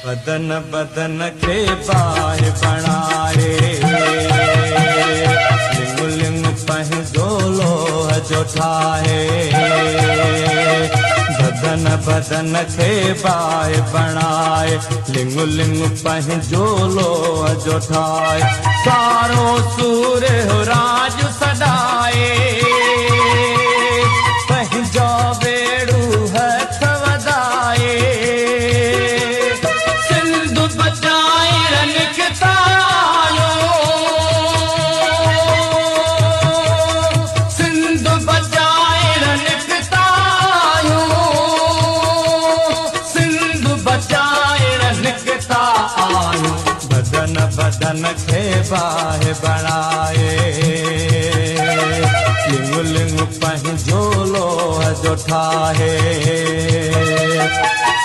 बदन बदन खे बाहि बणाए लिंग लिंग पंहिंजो लोह जो ठाहे बदन बदन खे बाहि बणाए लिंग लिंग पंहिंजो लोह जो ठाहे सारो सूर्य राज सदाए पंहिंजो बेड़ू हथ वधाए सिंध बचाए रन कितायो सिंध बचाए रन कितायो सिंध बचाए रन कितायो बदन बदन खे बाहि बणाए लिंग लिंग पंहिंजो लोह जो ठाहे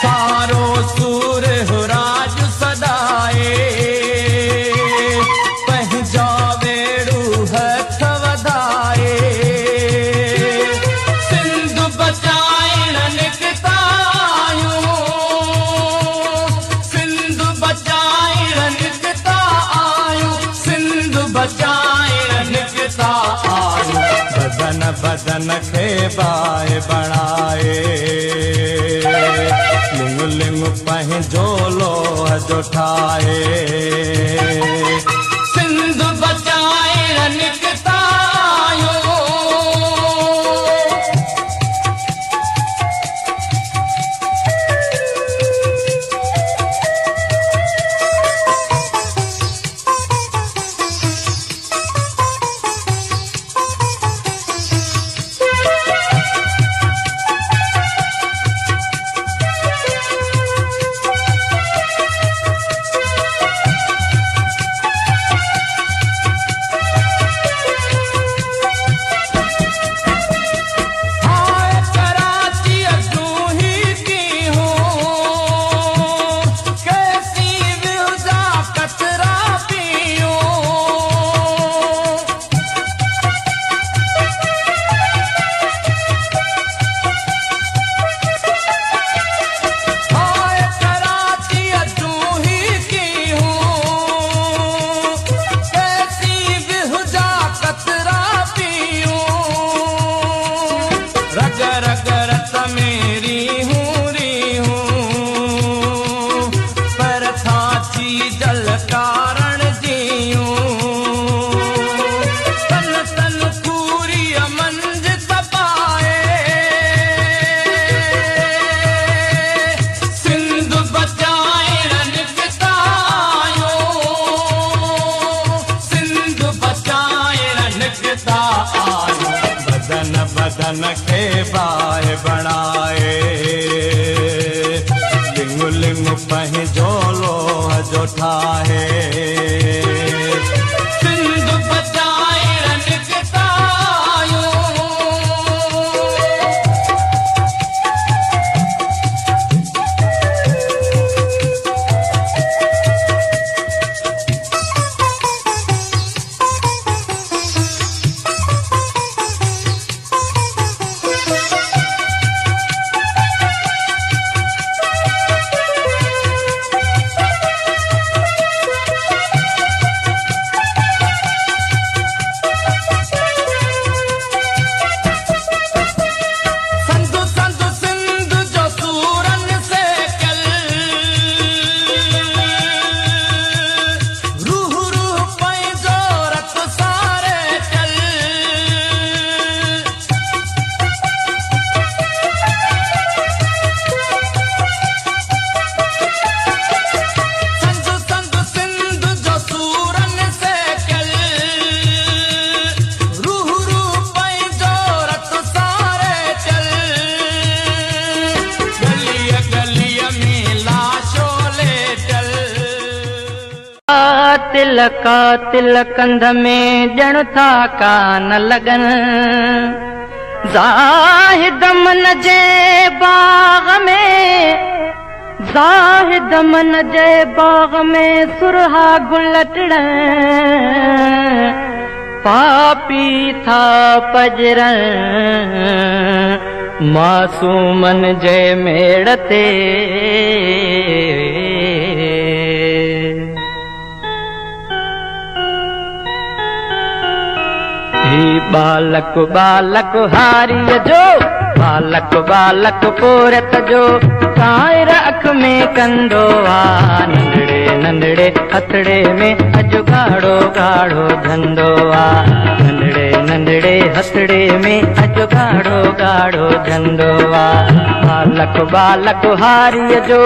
सारो सूर्य राज सदाए पंहिंजो बेड़ू हथ वधाए सिंध बचाए रन कितायो सिंध बचाए रन कितायो सिंध बचाए रन कितायो बदन बदन खे बाहि बणाए लिंग लिंग पंहिंजो लोह जो ठाहे सिंध बचाए रन कितायो बदन खे बाहि बणाए लिंग लिंग पंहिंजो लोह जो ठाहे सिंध बचाए रन कितायो तिलका तिलकंध में ॼण था कान लगन ज़ाहिद मन जे बाग में ज़ाहिद मन जे बाग में सुरहा गुल टिड़न पापी था पजरन मासूमन जे मेड़ ते बालक बालक हारिय जो बालक बालक पोरत जो कायर अख में कंदो आ नंढड़े नंढड़े हथड़े में अजु गाढ़ो गाढ़ो धंधो आ नंढड़े नंढड़े हथड़े में अजु गाढ़ो गाढ़ो धंधो आ बालक बालक हारिय जो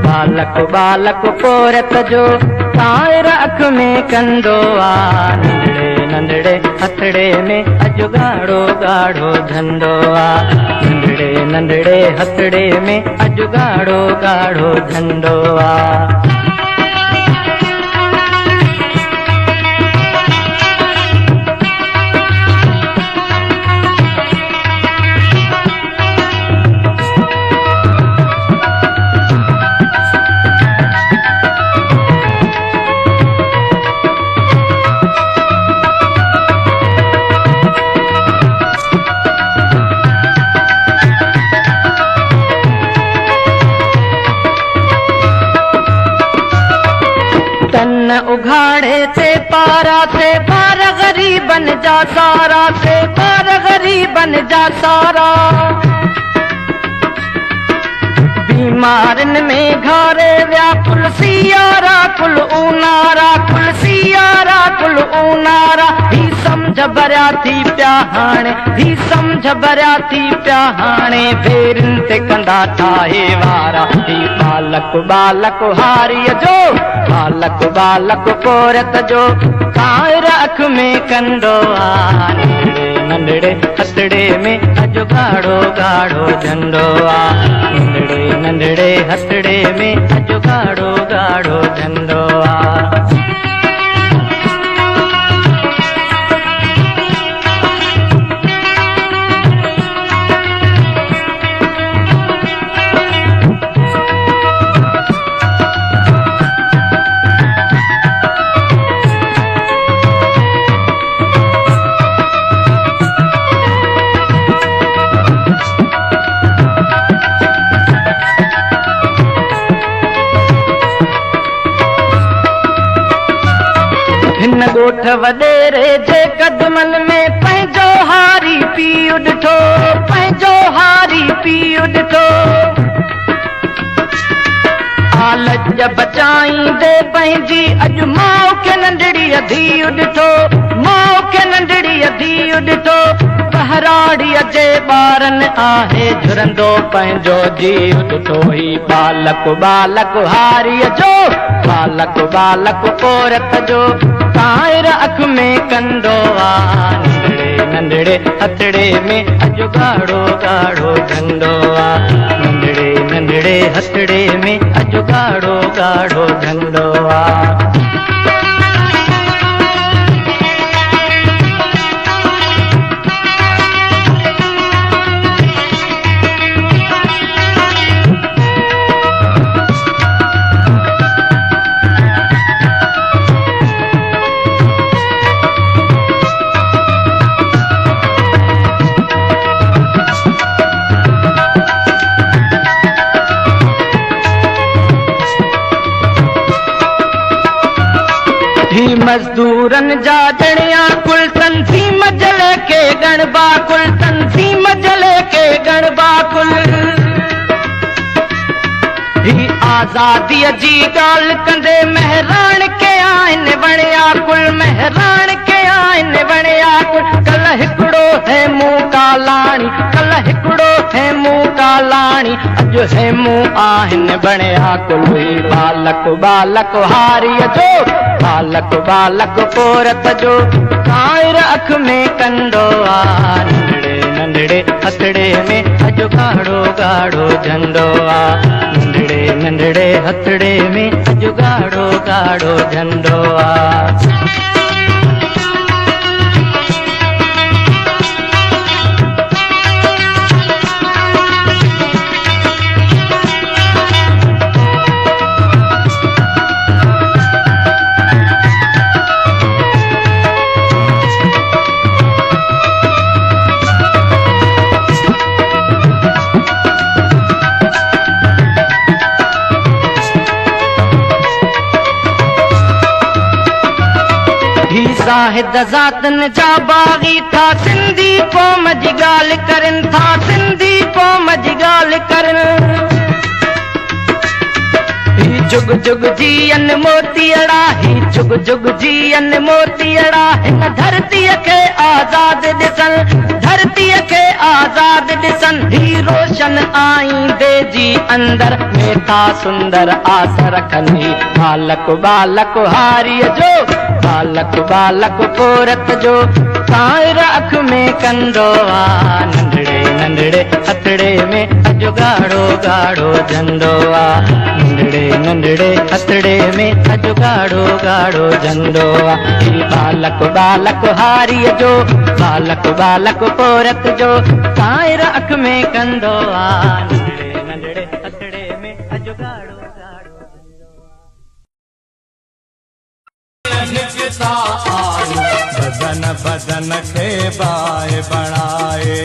बालक बालक पोरत जो कायर अख में कंदो आ नंढड़े नंढड़े हथड़े में अजु गाढ़ो गाढ़ो धंधो आ नंढड़े नंढड़े हथड़े में अजु गाढ़ो गाढ़ो धंधो आ तन उघाड़े से पारा से पार गरीबन जा सारा से पार गरीबन जा सारा बीमारन में घरे व्याकुल सियारा कुल ऊनारा कुल सियारा कुल ऊनारा ही समझ भरिया थी पिया हाणे ही समझ भरिया थी पिया हाणे भेरन ते कंदा ठाहे वारा ही बालक बालक हारिय जो बालक बालक पोरत जो कायर अख में कंदो आ नंढड़े नंढड़े हथड़े में अजु गाढ़ो गाढ़ो धंधो आ नंढड़े नंढड़े हथड़े में अजु गाढ़ो गाढ़ो धंधो आ हिन गोठ वडेरे जे कदमन में पंहिंजो हारी पीउ ॾिठो पंहिंजो हारी पीउ ॾिठो आलज बचाईंदे पंहिंजी अॼु माउ खे नंढड़ी धीउ ॾिठो माउ खे नंढड़ी धीउ ॾिठो बहराड़ीअ जे ॿारनि आहे झुरंदो पंहिंजो जीउ ॾिठो ही बालक बालक हारीअ जो बालक बालक पोरत जो कायर अख में कंदो आ नंढड़े नंढड़े हथड़े में अजु गाढ़ो गाढ़ो धंधो आ नंढड़े नंढड़े हथड़े में अजु गाढ़ो गाढ़ो धंधो आ ही मजदूरन जा जणिया कुल तंजीम जले के गणबा कुल तंजीम जले के गणबा कुल ही आजादी जी गाल कंदे मेहरान के आइन वणिया कुल मेहरान के आइन वणिया कुल कल हिकड़ो है मुंह कालाणी कल हिकड़ो है मुंह कालाणी अॼु है मुंह आहिन बणिया कुल ही बालक बालक हारीअ जो बालक बालक पोरत जो कायर अख में कंदो आ नंढड़े नंढड़े हथड़े में अजु गाढ़ो गाढ़ो धंधो आ नंढड़े नंढड़े हथड़े में अजु गाढ़ो गाढ़ो धंधो आ ज़ाहिद ज़ातन जा बाग़ी था सिंधी क़ौम जी ॻाल्हि करनि था सिंधी क़ौम जी ॻाल्हि करनि जुग जुग जीअन मोतीअड़ा ही जुग जुग जीअन मोतीअड़ा हिन धरतीअ खे आज़ाद ॾिसनि धरतीअ खे आज़ाद ॾिसनि ही रोशन आईंदे जी अंदर में था सुंदर आस रखनि बालक बालक हारीअ जो बालक बालक पोरत जो कायर अख में कंदो आ नंढड़े नंढड़े हथड़े में अॼु ॻाढ़ो ॻाढ़ो झंडो आ नंढड़े नंढड़े हथड़े में अॼु ॻाढ़ो ॻाढ़ो झंडो आ बालक बालक हारीअ जो बालक बालक पोरत जो कायर अख में कंदो आ नंढड़े नंढड़े हथड़े में अॼु ॻाढ़ो ॻाढ़ो निकता आयु बदन बदन खे बाहि बणाए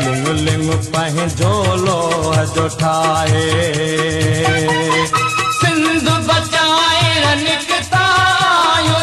लिंग लिंग पंहिंजो लोह जो ठाहे सिंध बचाए निकता आयो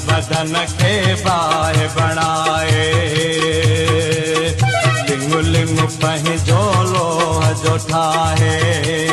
बदन खे बाहि बणाए लिंग लिंग पंहिंजो लोह जो ठाहे